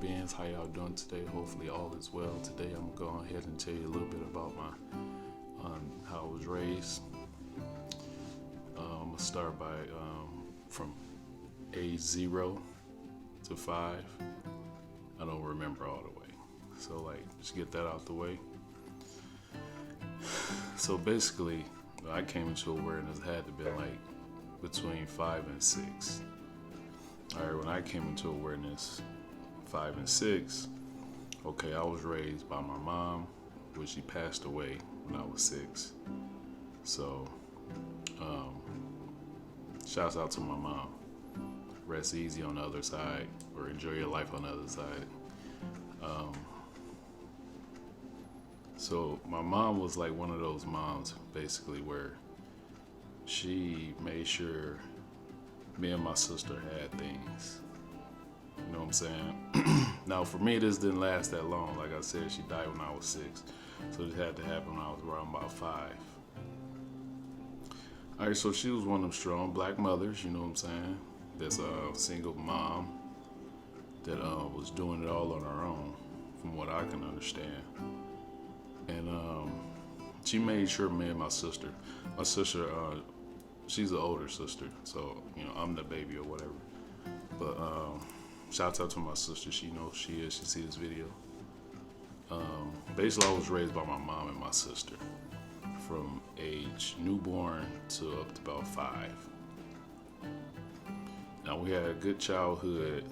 beings? How y'all doing today? Hopefully all is well. Today I'm gonna go ahead and tell you a little bit about my how I was raised. I'm gonna start by from age 0 to 5. I don't remember all the way, so just get that out the way. So basically, I came into awareness had to be between 5 and 6. All right, when I came into awareness, 5 and 6. Okay, I was raised by my mom, which she passed away when I was 6. So, shouts out to my mom. Rest easy on the other side, or enjoy your life on the other side. So my mom was like one of those moms, basically, where she made sure me and my sister had things. You know what I'm saying? Now, for me, this didn't last that long. Like I said, she died when I was 6. So this had to happen when I was around about 5. All right, so she was one of them strong black mothers, you know what I'm saying? That's a single mom that was doing it all on her own, from what I can understand. And she made sure me and my sister, she's the older sister, so, I'm the baby or whatever. But shouts out to my sister. She knows she is. She see this video. Basically, I was raised by my mom and my sister from age newborn to up to about 5. Now, we had a good childhood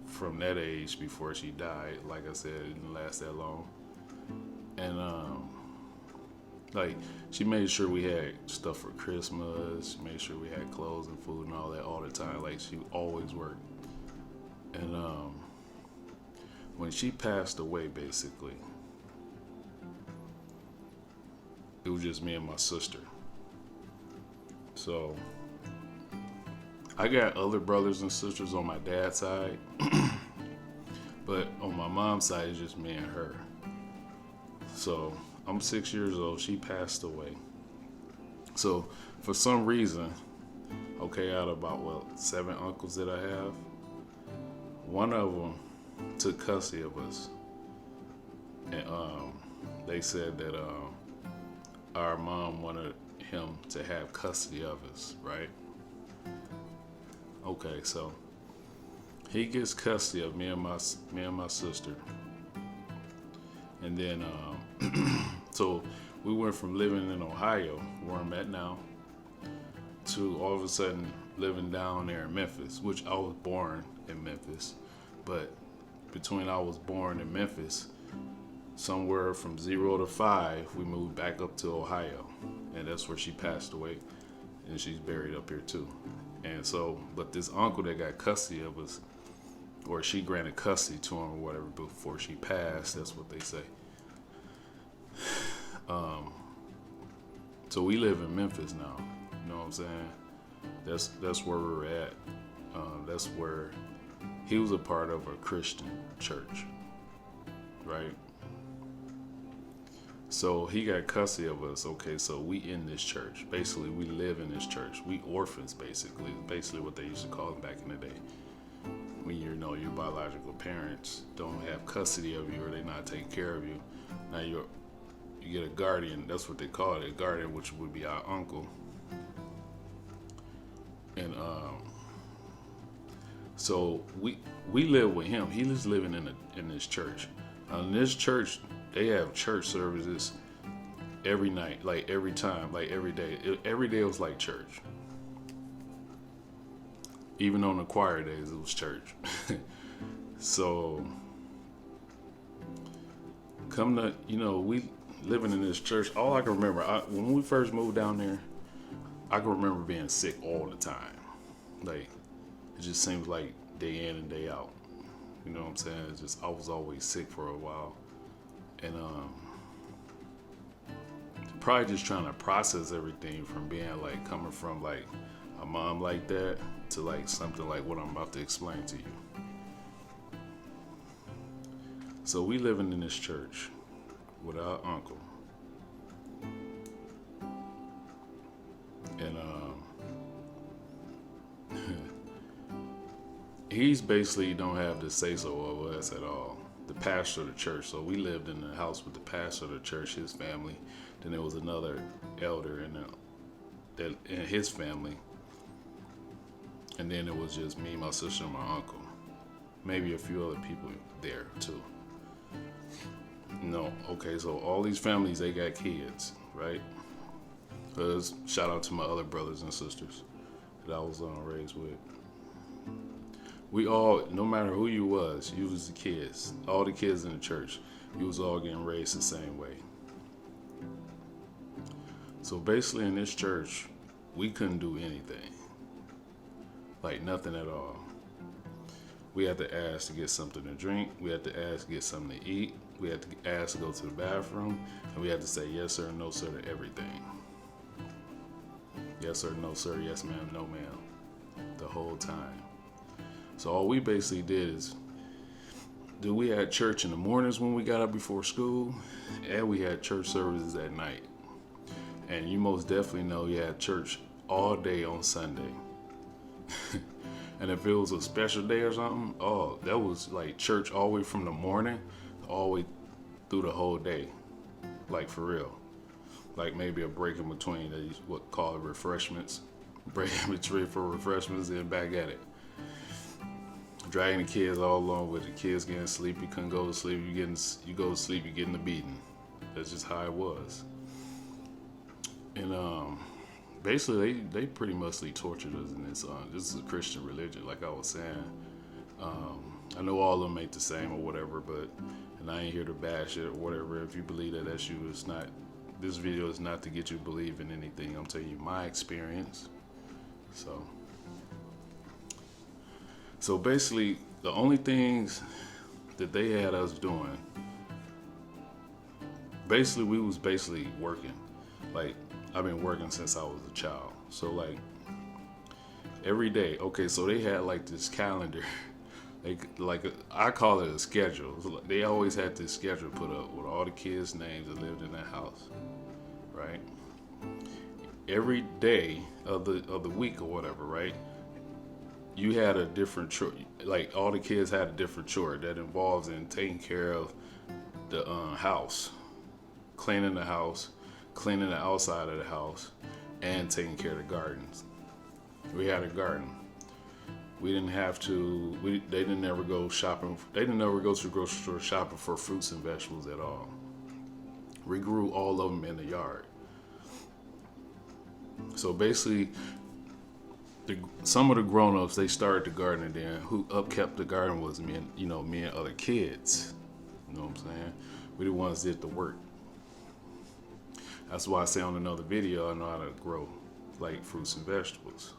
from that age before she died. Like I said, it didn't last that long. And she made sure we had stuff for Christmas. She made sure we had clothes and food and all that all the time. Like, she always worked. And when she passed away, basically, it was just me and my sister. So I got other brothers and sisters on my dad's side, but on my mom's side, it's just me and her. So I'm 6 years old. She passed away. So for some reason, okay, out of about 7 uncles that I have, one of them took custody of us, and they said that our mom wanted him to have custody of us, right? Okay, so he gets custody of me and my sister, and then so we went from living in Ohio, where I'm at now, to all of a sudden living down there in Memphis, which I was born in Memphis, but between I was born in Memphis, somewhere from 0 to 5, we moved back up to Ohio, and that's where she passed away, and she's buried up here too. And so, but this uncle that got custody of us, or she granted custody to him or whatever before she passed, that's what they say. So we live in Memphis now, you know what I'm saying? That's where we're at. That's where he was a part of a Christian church, right? So he got custody of us. Okay, so we in this church. Basically, we live in this church. We orphans, basically. Basically what they used to call them back in the day. When your biological parents don't have custody of you, or they not taking care of you. Now you get a guardian. That's what they call it, a guardian, which would be our uncle. And so we live with him. He was living in this church. In this church, they have church services every night, like every time, like every day. Every day was like church. Even on the choir days, it was church. So, we living in this church. All I can remember, when we first moved down there, I can remember being sick all the time. Like, it just seems like day in and day out. You know what I'm saying? It's just, I was always sick for a while. And probably just trying to process everything from being coming from a mom like that to something like what I'm about to explain to you. So we living in this church with our uncle. And he's basically don't have the say so over us at all. The pastor of the church. So we lived in the house with the pastor of the church, his family. Then there was another elder in his family. And then it was just me, my sister, and my uncle. Maybe a few other people there too. No, okay, so all these families, they got kids, right? Because shout out to my other brothers and sisters that I was raised with. We all, no matter who you was the kids. All the kids in the church, you was all getting raised the same way. So basically in this church, we couldn't do anything. Like nothing at all. We had to ask to get something to drink. We had to ask to get something to eat. We had to ask to go to the bathroom. And we had to say yes sir, no sir to everything. Yes sir, no sir, yes ma'am, no ma'am. The whole time. So all we basically did is, we had church in the mornings when we got up before school, and we had church services at night. And you most definitely know you had church all day on Sunday. And if it was a special day or something, oh, that was like church all the way from the morning all the way through the whole day. Like for real. Like maybe a break in between, they what call it refreshments. Break in between for refreshments and back at it. Dragging the kids all along with the kids getting sleepy, couldn't go to sleep, you go to sleep, you're getting a beating. That's just how it was. And basically they pretty muchly tortured us in this. This is a Christian religion, like I was saying. I know all of them ain't the same or whatever, and I ain't here to bash it or whatever. If you believe that's you, it's not. This video is not to get you to believe in anything. I'm telling you my experience. So basically, the only things that they had us doing, basically we was basically working. Like I've been working since I was a child. So like every day, okay, so they had like this calendar. I call it a schedule. They always had this schedule put up with all the kids' names that lived in that house, right? Every day of the week or whatever, right? You had a different chore. Like all the kids had a different chore that involves in taking care of the house, cleaning the house, cleaning the outside of the house, and taking care of the gardens. We had a garden. We didn't have to. They didn't ever go shopping. They didn't ever go to the grocery store shopping for fruits and vegetables at all. We grew all of them in the yard. So basically, some of the grown-ups, they started the garden, and then who upkept the garden was me and other kids. You know what I'm saying? We the ones that did the work. That's why I say on another video, I know how to grow like fruits and vegetables.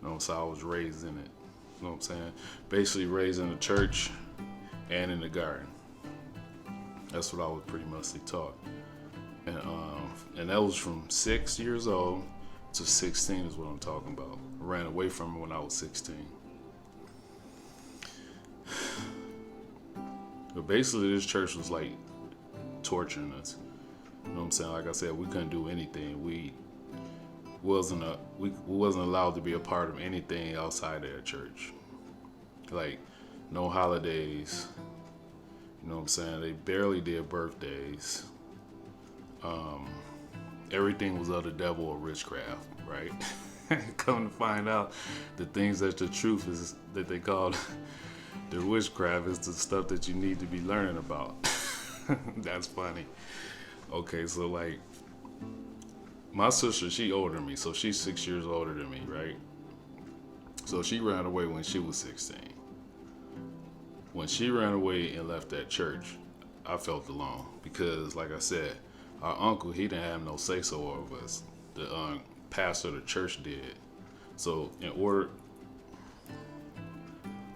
You know, so I was raised in it. You know what I'm saying? Basically raised in the church and in the garden. That's what I was pretty much taught. And that was from 6 years old to 16 is what I'm talking about. I ran away from it when I was 16. But basically this church was like torturing us. You know what I'm saying? Like I said, we couldn't do anything. We wasn't allowed to be a part of anything outside of their church. Like no holidays. You know what I'm saying? They barely did birthdays. Everything was of the devil or witchcraft, right? Come to find out, the things that the truth is that they call the witchcraft is the stuff that you need to be learning about. That's funny. Okay, so like my sister, she older than me, so she's 6 years older than me, right? So she ran away when she was 16. When she ran away and left that church, I felt alone because, like I said, our uncle, he didn't have no say-so over us. The pastor of the church did. So in order,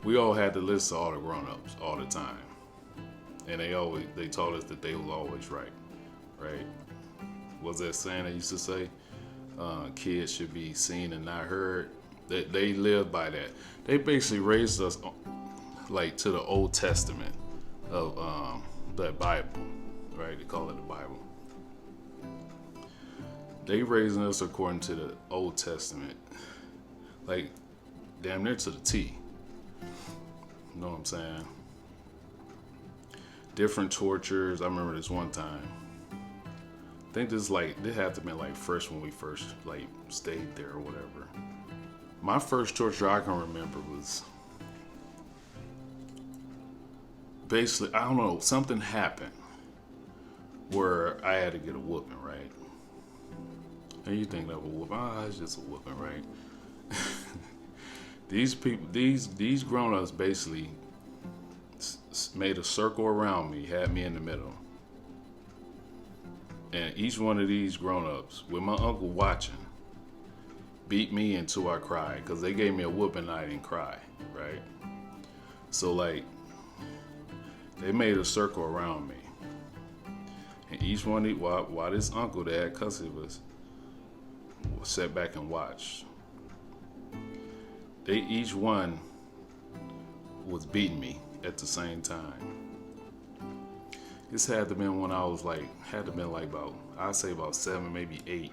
we all had to listen to all the grown-ups all the time. And they told us that they was always right, right? Was that saying they used to say? Kids should be seen and not heard. They lived by that. They basically raised us like to the Old Testament of the Bible, right? They call it the Bible. They raising us according to the Old Testament, like damn near to the T. You know what I'm saying? Different tortures. I remember this one time. I think this had to have been like first when we first like stayed there or whatever. My first torture I can remember was basically, I don't know, something happened where I had to get a whooping, right? And you think of a whooping, it's just a whooping, right? These people, these grown-ups basically made a circle around me, had me in the middle. And each one of these grown-ups, with my uncle watching, beat me until I cried, because they gave me a whooping and I didn't cry, right? So like, they made a circle around me. And each one, while this uncle that had custody of us sat back and watched, they each one was beating me at the same time. This had to have been when I was like, I'd say about 7, maybe 8. You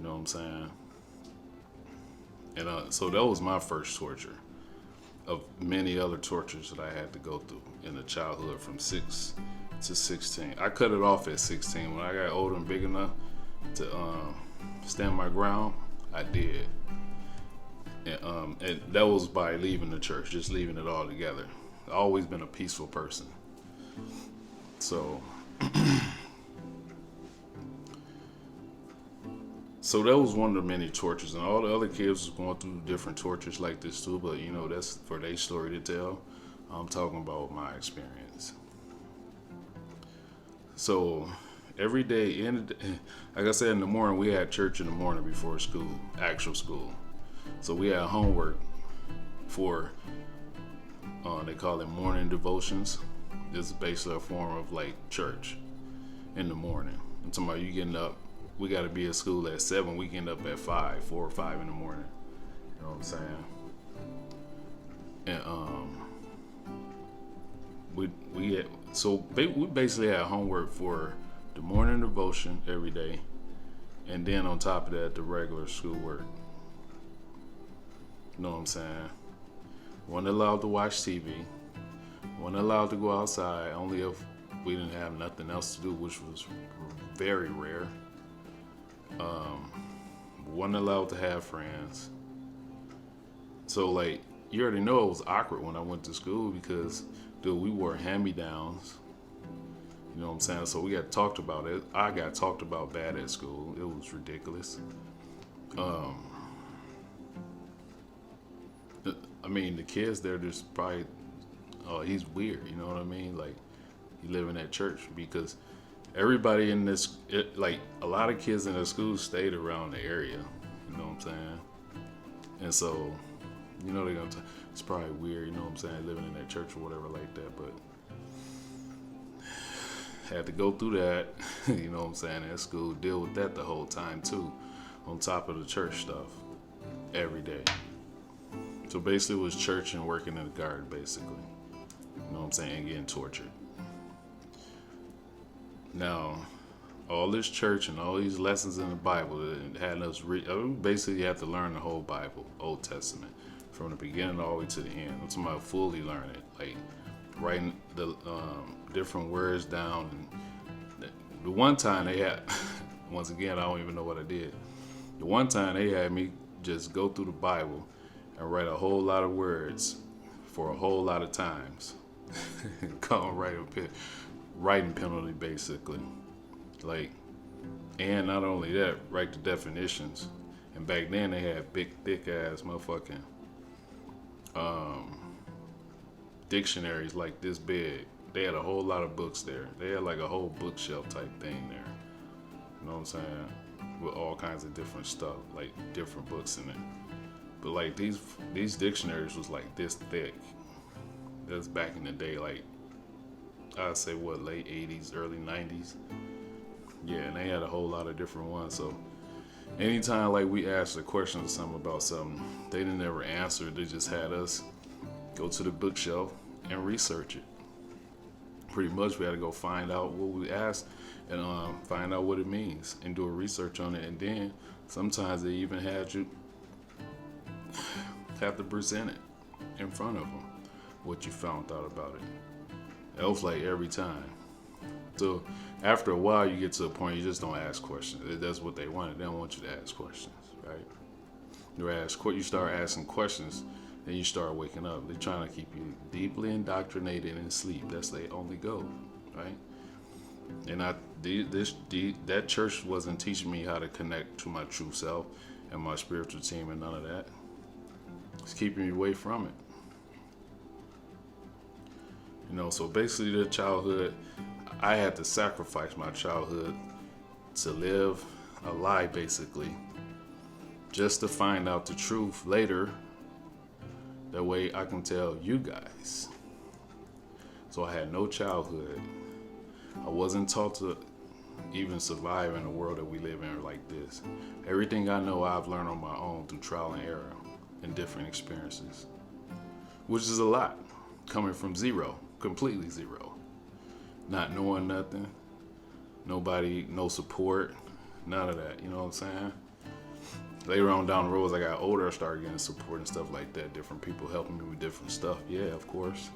know what I'm saying? And so that was my first torture of many other tortures that I had to go through in the childhood from 6 to 16. I cut it off at 16. When I got older and big enough to stand my ground, I did. And that was by leaving the church, just leaving it all together. I've always been a peaceful person. So, so that was one of the many tortures, and all the other kids was going through different tortures like this too. But you know, that's for their story to tell. I'm talking about my experience. So every day, like I said, in the morning we had church in the morning before school, actual school. So we had homework for they call it morning devotions. This is basically a form of like church in the morning. I'm talking about you getting up. We got to be at school at 7. We getting up at 5, 4 or 5 in the morning. You know what I'm saying? And we basically had homework for the morning devotion every day, and then on top of that, the regular schoolwork. You know what I'm saying? Wasn't allowed to watch TV. Wasn't allowed to go outside, only if we didn't have nothing else to do, which was very rare. Wasn't allowed to have friends. So like, you already know it was awkward when I went to school because, dude, we wore hand-me-downs. You know what I'm saying? So we got talked about it. I got talked about bad at school. It was ridiculous. I mean, the kids there just probably, oh, he's weird. You know what I mean? Like, he living at church because everybody in this, like, a lot of kids in the school stayed around the area. You know what I'm saying? And so, you know, they're gonna. It's probably weird. You know what I'm saying? Living in that church or whatever like that, but had to go through that. You know what I'm saying? At school, deal with that the whole time too, on top of the church stuff, every day. So basically, it was church and working in the garden, basically. You know what I'm saying? And getting tortured. Now, all this church and all these lessons in the Bible that had us basically you have to learn the whole Bible, Old Testament, from the beginning all the way to the end. I'm talking about fully learn it, like writing the different words down. And the one time they had, once again, I don't even know what I did. The one time they had me just go through the Bible and write a whole lot of words for a whole lot of times. Come writing penalty, basically. Like, and not only that, write the definitions. And back then they had big, thick ass motherfucking dictionaries like this big. They had a whole lot of books there. They had like a whole bookshelf type thing there. You know what I'm saying? With all kinds of different stuff, like different books in it. But like these dictionaries was like this thick. That's back in the day, like I'd say what, late 80s, early 90s. Yeah, and they had a whole lot of different ones. So anytime like we asked a question or something about something, they didn't ever answer. They just had us go to the bookshelf and research it. Pretty much we had to go find out what we asked and find out what it means and do a research on it. And then sometimes they even had you have to present it in front of them. what you found out about it. It was like every time. So after a while, you get to a point you just don't ask questions. That's what they wanted. They don't want you to ask questions, right? You start asking questions, then you start waking up. They're trying to keep you deeply indoctrinated in sleep. That's their only goal, right? And that church wasn't teaching me how to connect to my true self and my spiritual team and none of that. It's keeping me away from it. So basically the childhood, I had to sacrifice my childhood to live a lie, basically, just to find out the truth later. That way I can tell you guys. So I had no childhood. I wasn't taught to even survive in the world that we live in like this. Everything I know I've learned on my own through trial and error and different experiences, which is a lot, coming from zero, completely zero. Not knowing nothing, nobody, no support, none of that, you know what I'm saying? Later on down the road, as I got older, I started getting support and stuff like that. Different people helping me with different stuff. Yeah, of course.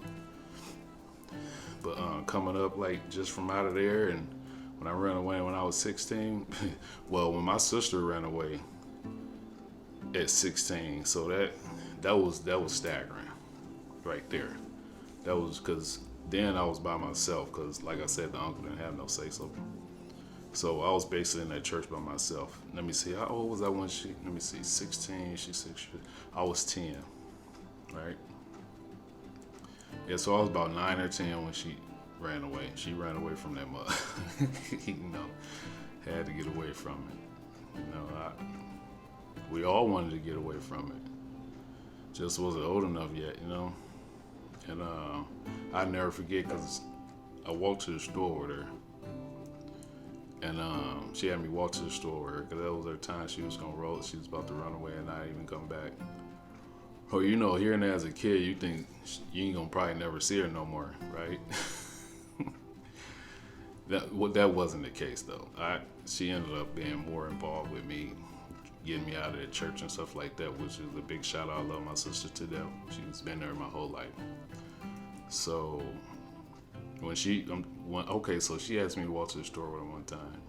But coming up, like, just from out of there, and when I ran away when I was 16, well, when my sister ran away at 16, so that was staggering right there. That was because then I was by myself because, like I said, the uncle didn't have no say-so. So I was basically in that church by myself. Let me see, how old was I when 16, she's 6 years. I was 10, right? Yeah, so I was about 9 or 10 when she ran away. She ran away from that mother. Had to get away from it. We all wanted to get away from it. Just wasn't old enough yet, And I never forget because I walked to the store with her. And she had me walk to the store with her because that was her time she was going to roll. She was about to run away and not even come back. Oh, hearing that as a kid, you think you ain't going to probably never see her no more, right? That wasn't the case, though. She ended up being more involved with me, getting me out of the church and stuff like that, which is a big shout out. I love my sister to death. She's been there my whole life. So when so she asked me to walk to the store with her one time,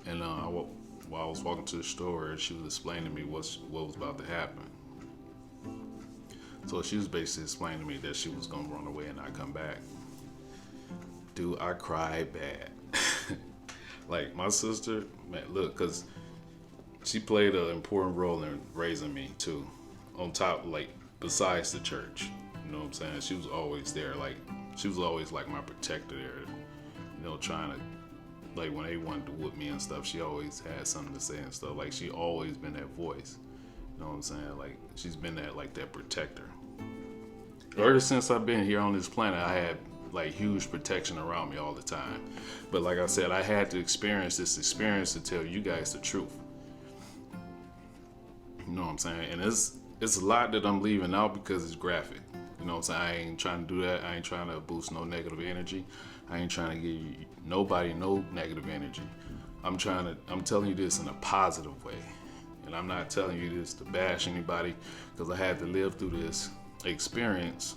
and while I was walking to the store, she was explaining to me what was about to happen. So she was basically explaining to me that she was gonna run away and not come back. Dude, I cried bad. Like my sister, man, look, cause she played an important role in raising me too. On top, like besides the church, you know what I'm saying? She was always there, she was always like my protector there, trying to, like when they wanted to whoop me and stuff, she always had something to say and stuff. Like she always been that voice, you know what I'm saying? Like she's been that protector. Ever since I've been here on this planet, I had like huge protection around me all the time. But like I said, I had to experience this experience to tell you guys the truth. You know what I'm saying? And it's a lot that I'm leaving out because it's graphic. You know what I'm saying? I ain't trying to do that. I ain't trying to boost no negative energy. I ain't trying to give nobody no negative energy. I'm telling you this in a positive way. And I'm not telling you this to bash anybody because I had to live through this experience,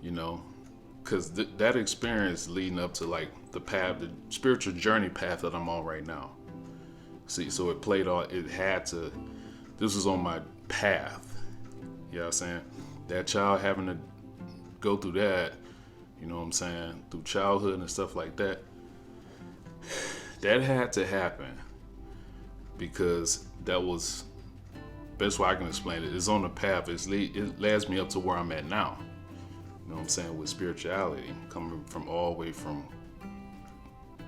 because that experience leading up to like the path, the spiritual journey path that I'm on right now. See, so it played on, this was on my path. You know what I'm saying? That child having to go through that, you know what I'm saying, through childhood and stuff like that, that had to happen because that was, best way I can explain it, it's on the path. It leads me up to where I'm at now. You know what I'm saying? With spirituality, coming from all the way from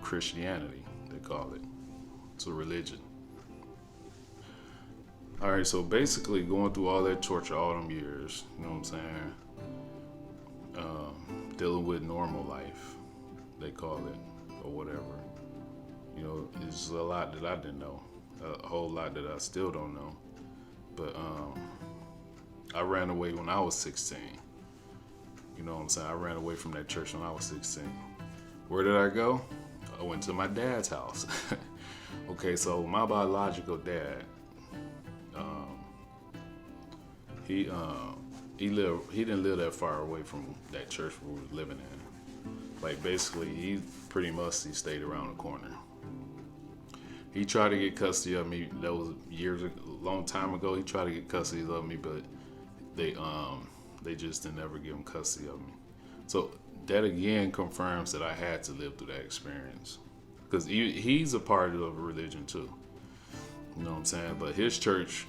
Christianity, they call it. It's a religion. All right, so basically going through all that torture all them years, you know what I'm saying? Dealing with normal life, they call it, or whatever. It's a lot that I didn't know. A whole lot that I still don't know. But I ran away when I was 16. You know what I'm saying? I ran away from that church when I was 16. Where did I go? I went to my dad's house. Okay, so my biological dad, He didn't live that far away from that church we were living in. Like basically, he pretty much he stayed around the corner. He tried to get custody of me. That was a long time ago. He tried to get custody of me, but they just didn't ever give him custody of me. So that again confirms that I had to live through that experience, because he's a part of a religion too. You know what I'm saying? But his church,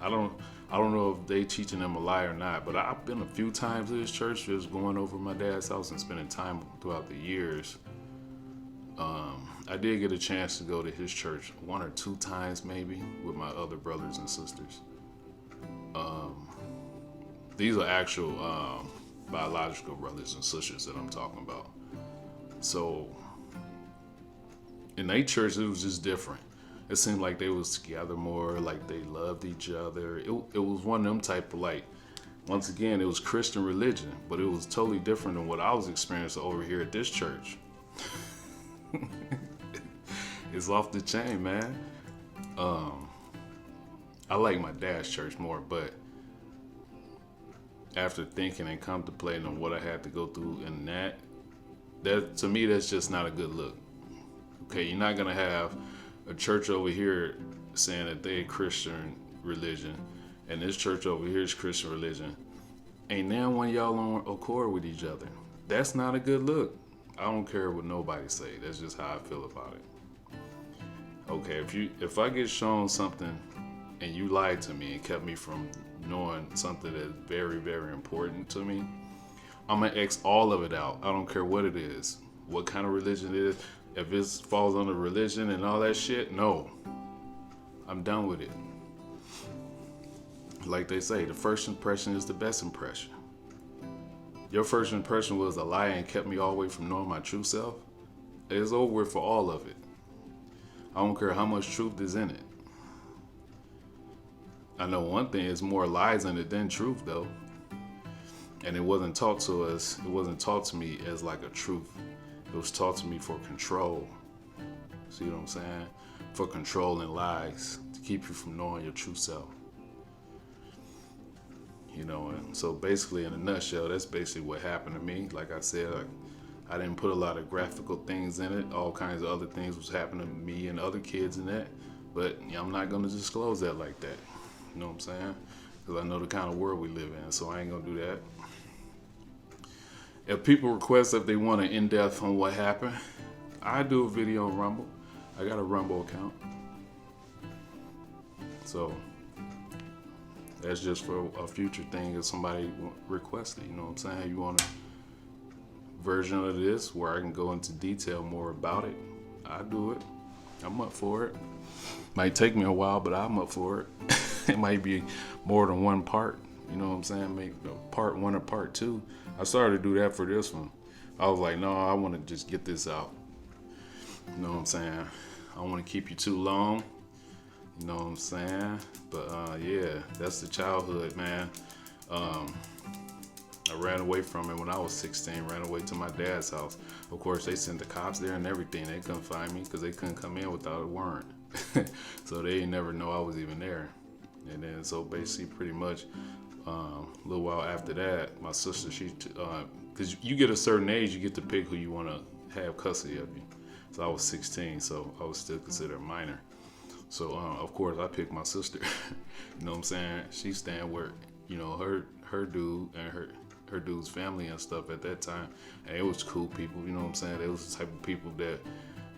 I don't know if they teaching them a lie or not. But I've been a few times to his church, just going over my dad's house and spending time throughout the years. I did get a chance to go to his church 1 or 2 times maybe with my other brothers and sisters. These are actual biological brothers and sisters that I'm talking about. So in their church, it was just different. It seemed like they was together more, like they loved each other. It was one of them type of, like, once again, it was Christian religion, but it was totally different than what I was experiencing over here at this church. It's off the chain, man. I like my dad's church more, but after thinking and contemplating on what I had to go through in that to me, that's just not a good look. Okay, you're not gonna have a church over here saying that they Christian religion, and this church over here is Christian religion. Ain't now one of y'all on accord with each other. That's not a good look. I don't care what nobody say. That's just how I feel about it. Okay, if I get shown something and you lied to me and kept me from knowing something that's very, very important to me, I'm gonna X all of it out. I don't care what it is, what kind of religion it is. If it falls under religion and all that shit, no. I'm done with it. Like they say, the first impression is the best impression. Your first impression was a lie and kept me all the way from knowing my true self. It's over for all of it. I don't care how much truth is in it. I know one thing, is more lies in it than truth though. And it wasn't taught to us, it wasn't taught to me as like a truth. It was taught to me for control. See what I'm saying? For control and lies, to keep you from knowing your true self. You know, and so basically in a nutshell, that's basically what happened to me. Like I said, I didn't put a lot of graphical things in it. All kinds of other things was happening to me and other kids in that. But I'm not going to disclose that like that. You know what I'm saying? Because I know the kind of world we live in, so I ain't going to do that. If people request if they want an in-depth on what happened, I do a video on Rumble. I got a Rumble account. So that's just for a future thing if somebody requested. You know what I'm saying? You want a version of this where I can go into detail more about it, I do it. I'm up for it. Might take me a while, but I'm up for it. It might be more than one part. You know what I'm saying? Make part 1 or part 2. I started to do that for this one. I was like, no, I want to just get this out. You know what I'm saying? I don't want to keep you too long. You know what I'm saying? But yeah, that's the childhood, man. I ran away from it when I was 16, ran away to my dad's house. Of course, they sent the cops there and everything. They couldn't find me because they couldn't come in without a warrant. So they didn't never know I was even there. And then, so basically, pretty much, a little while after that, my sister, because you get a certain age, you get to pick who you want to have custody of you. So I was 16, so I was still considered a minor. So, of course, I picked my sister. You know what I'm saying? She's staying where, you know, her dude and her dude's family and stuff at that time. And it was cool people, you know what I'm saying? They was the type of people that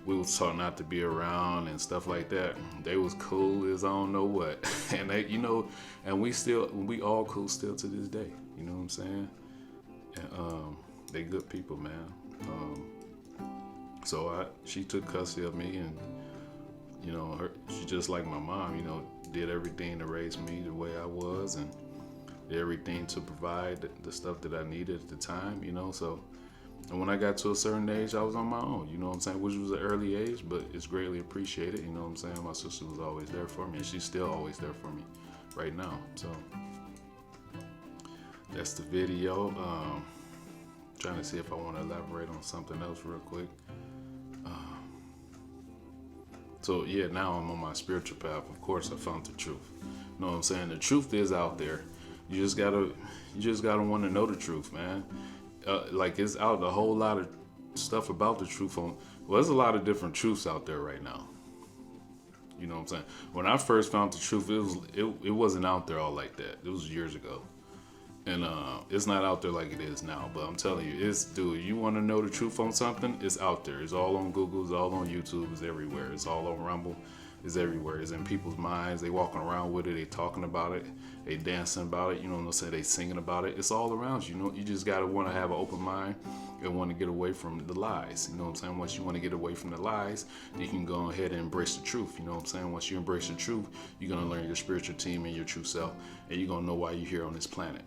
we was taught not to be around and stuff like that. They was cool as I don't know what. And they, you know, and we all cool still to this day. You know what I'm saying? And they good people, man. So she took custody of me, and you know, she just like my mom, you know, did everything to raise me the way I was, and did everything to provide the stuff that I needed at the time, you know. So, and when I got to a certain age, I was on my own, you know what I'm saying, which was an early age, but it's greatly appreciated, you know what I'm saying. My sister was always there for me, and she's still always there for me right now. So that's the video. Trying to see if I want to elaborate on something else real quick. So yeah, now I'm on my spiritual path. Of course, I found the truth. You know what I'm saying? The truth is out there. You just gotta want to know the truth, man. Like it's out a whole lot of stuff about the truth on. Well, there's a lot of different truths out there right now. You know what I'm saying? When I first found the truth, it wasn't out there all like that. It was years ago, and it's not out there like it is now. But I'm telling you, dude. You want to know the truth on something? It's out there. It's all on Google. It's all on YouTube. It's everywhere. It's all on Rumble. It's everywhere. It's in people's minds. They walking around with it. They talking about it. They dancing about it. You know what I'm saying? They singing about it. It's all around you. You know, you just gotta want to have an open mind and want to get away from the lies. You know what I'm saying? Once you want to get away from the lies, you can go ahead and embrace the truth. You know what I'm saying? Once you embrace the truth, you're gonna learn your spiritual team and your true self, and you're gonna know why you're here on this planet.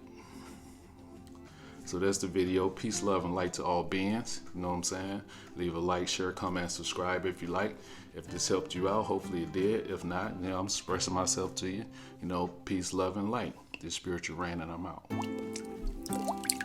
So that's the video. Peace, love, and light to all beings. You know what I'm saying? Leave a like, share, comment, and subscribe if you like. If this helped you out, hopefully it did. If not, you know, I'm expressing myself to you. You know, peace, love, and light. This spiritual rain, and I'm out.